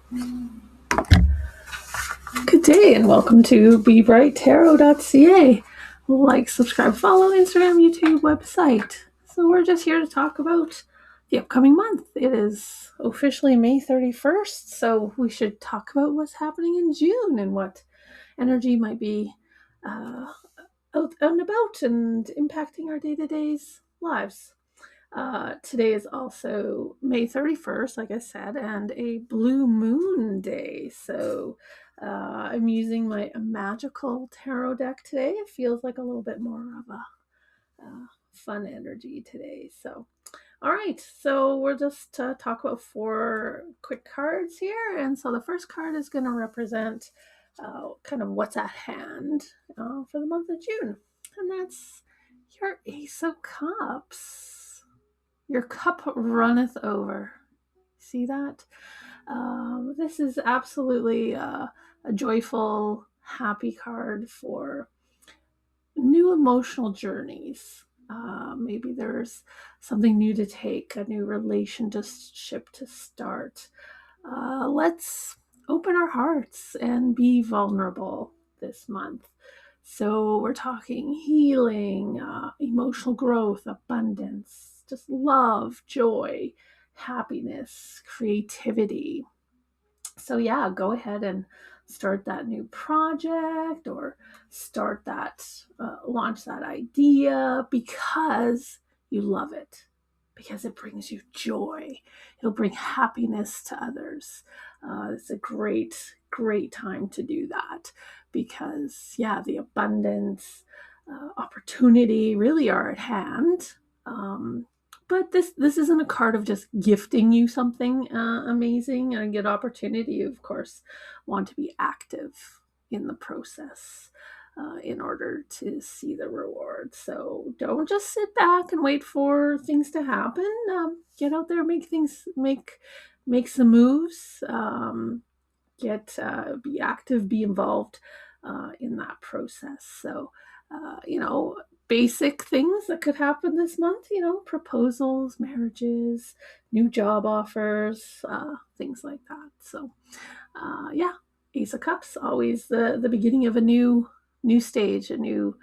Good day and welcome to BeBrightTarot.ca. Like, subscribe, follow Instagram, YouTube, website. So we're just here to talk about the upcoming month. It is officially May 31st, so we should talk about what's happening in June and what energy might be out and about and impacting our day-to-day's lives. Today is also May 31st, like I said, and a blue moon day. So I'm using my magical tarot deck today. It feels like a little bit more of a fun energy today. So, all right. So we'll just talk about four quick cards here. And so the first card is going to represent kind of what's at hand for the month of June. And that's your Ace of Cups. Your cup runneth over. See that? This is absolutely a joyful, happy card for new emotional journeys. Maybe there's something new to take, a new relationship to start. Let's open our hearts and be vulnerable this month. So, we're talking healing, emotional growth, abundance, just love, joy, happiness, creativity. So, yeah, go ahead and start that new project or start that, launch that idea because you love it, because it brings you joy. It'll bring happiness to others. It's a great time to do that because, yeah, the abundance, opportunity really are at hand. But this isn't a card of just gifting you something amazing and a good opportunity. You, of course, want to be active in the process in order to see the reward. So don't just sit back and wait for things to happen. Get out there, make some moves. Be active, be involved in that process. So you know, basic things that could happen this month, proposals, marriages, new job offers, things like that. So, yeah, Ace of Cups, always the beginning of a new stage, a new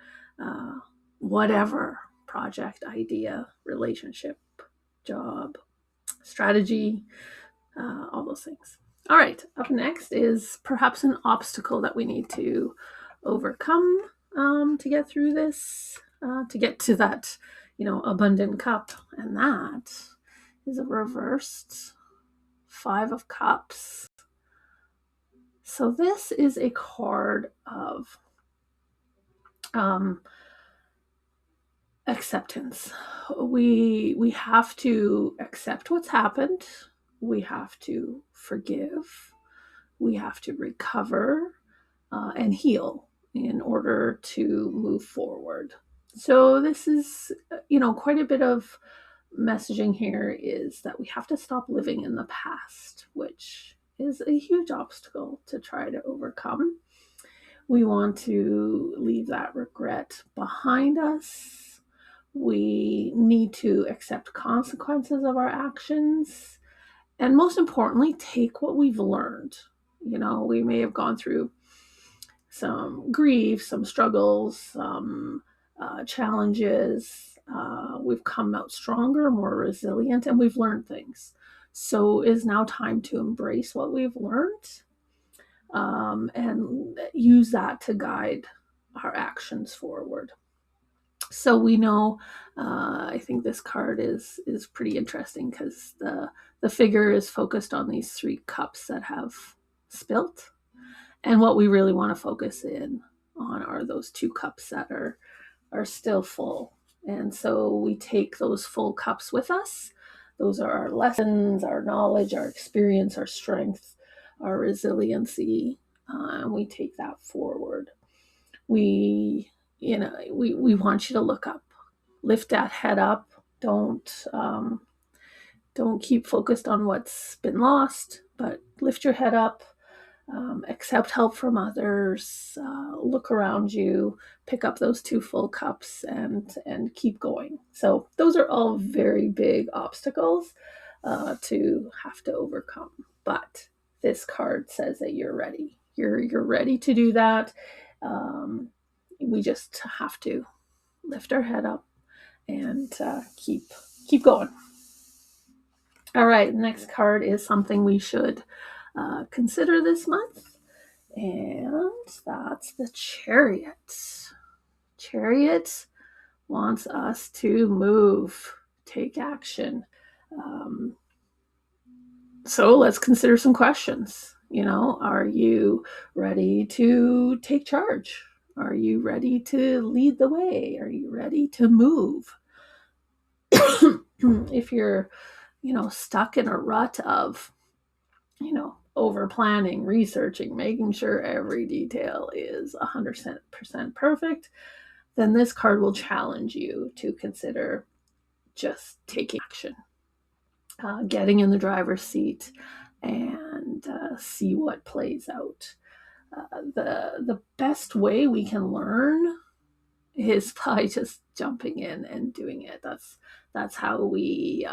uh, whatever project, idea, relationship, job, strategy, all those things. All right, up next is perhaps an obstacle that we need to overcome to get through this, to get to that, abundant cup. And that is a reversed Five of Cups. So this is a card of acceptance. We have to accept what's happened. We have to forgive. We have to recover and heal in order to move forward. So this is, quite a bit of messaging here is that we have to stop living in the past, which is a huge obstacle to try to overcome. We want to leave that regret behind us. We need to accept consequences of our actions. And most importantly, take what we've learned. We may have gone through some grief, some struggles, some challenges. We've come out stronger, more resilient, and we've learned things. So it is now time to embrace what we've learned and use that to guide our actions forward. So we know, I think this card is pretty interesting because the figure is focused on these three cups that have spilt, and what we really want to focus in on are those two cups that are still full. And so we take those full cups with us. Those are our lessons, our knowledge, our experience, our strength, our resiliency, and we take that forward. We want you to look up, lift that head up. Don't keep focused on what's been lost, but lift your head up. Accept help from others, look around you, pick up those two full cups, and keep going. So those are all very big obstacles to have to overcome. But this card says that you're ready. You're ready to do that. We just have to lift our head up and keep going. All right, next card is something we should consider this month, and that's the Chariot. Chariot wants us to move, take action. So let's consider some questions. Are you ready to take charge? Are you ready to lead the way? Are you ready to move? If you're, stuck in a rut of, over planning, researching, making sure every detail is 100% perfect, then this card will challenge you to consider just taking action, getting in the driver's seat, and see what plays out. The best way we can learn is by just jumping in and doing it. That's how we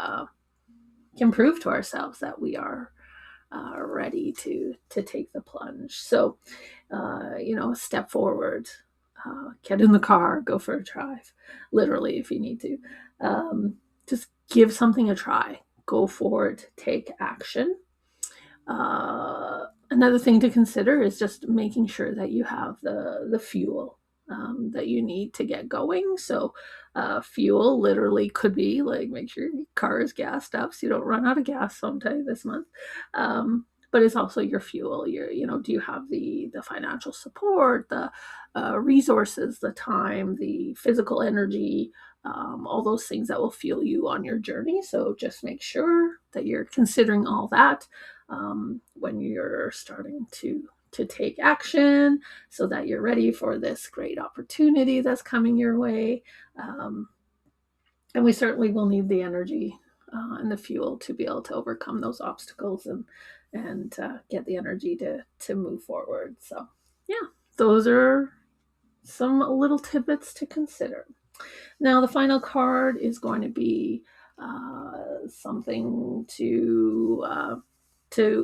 can prove to ourselves that we are ready to take the plunge. So, step forward, get in the car, go for a drive, literally if you need to. Just give something a try. Go forward, take action. Another thing to consider is just making sure that you have the fuel that you need to get going. So fuel literally could be like, make sure your car is gassed up so you don't run out of gas sometime this month. But it's also your fuel. Do you have the financial support, the resources, the time, the physical energy, all those things that will fuel you on your journey. So just make sure that you're considering all that when you're starting to take action, so that you're ready for this great opportunity that's coming your way. And we certainly will need the energy and the fuel to be able to overcome those obstacles and get the energy to move forward. So yeah, those are some little tidbits to consider. Now the final card is going to be something to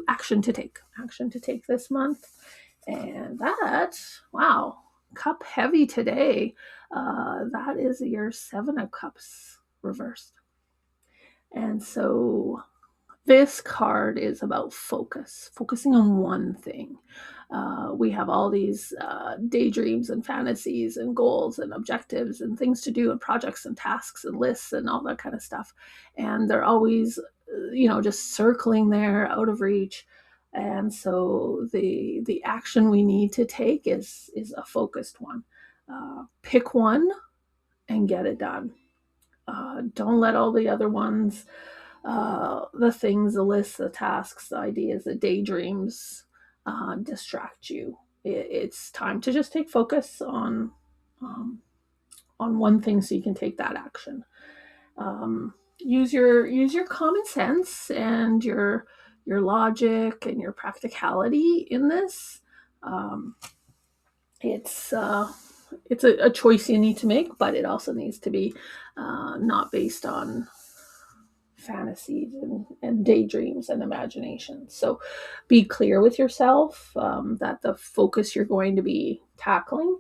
action to take this month. And that, wow, cup heavy today. That is your 7 of Cups reversed. And so this card is about focusing on one thing. We have all these daydreams and fantasies and goals and objectives and things to do and projects and tasks and lists and all that kind of stuff. And they're always, just circling there out of reach. And so the action we need to take is a focused one. Pick one and get it done. Don't let all the other ones, the things, the lists, the tasks, the ideas, the daydreams distract you. It's time to just take focus on one thing so you can take that action. Use your common sense and your logic and your practicality in this. It's a choice you need to make, but it also needs to be not based on fantasies and daydreams and imaginations. So be clear with yourself that the focus you're going to be tackling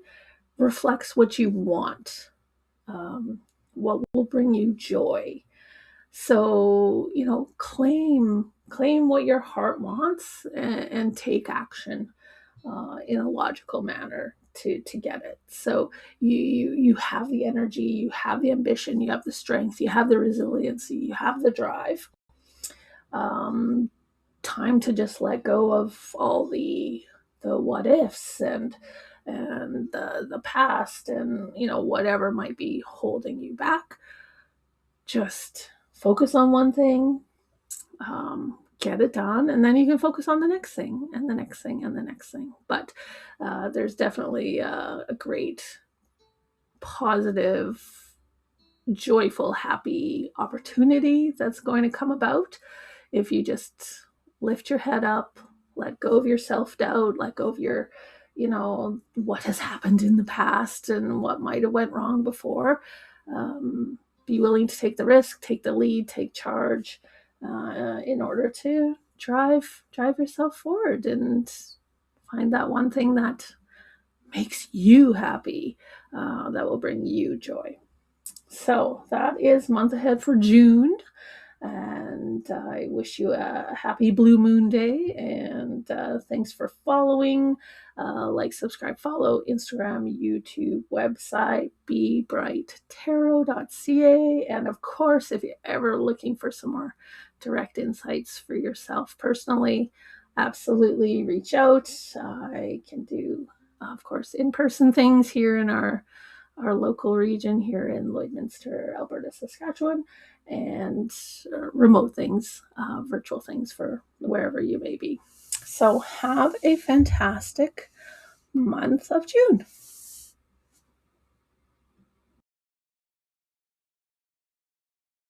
reflects what you want, what will bring you joy. So, claim what your heart wants and take action in a logical manner to get it. So you have the energy, you have the ambition, you have the strength, you have the resiliency, you have the drive. Time to just let go of all the what ifs and the past and whatever might be holding you back. Just focus on one thing, get it done, and then you can focus on the next thing and the next thing and the next thing. But there's definitely a great, positive, joyful, happy opportunity that's going to come about if you just lift your head up, let go of your self-doubt, let go of your, what has happened in the past and what might have went wrong before. Be willing to take the risk, take the lead, take charge in order to drive yourself forward and find that one thing that makes you happy, that will bring you joy. So that is month ahead for June. And I wish you a happy Blue Moon Day. And thanks for following. Like, subscribe, follow Instagram, YouTube, website, bebrighttarot.ca. And of course, if you're ever looking for some more direct insights for yourself personally, absolutely reach out. I can do, of course, in-person things here in our local region here in Lloydminster, Alberta, Saskatchewan, and remote things, virtual things for wherever you may be. So have a fantastic month of June.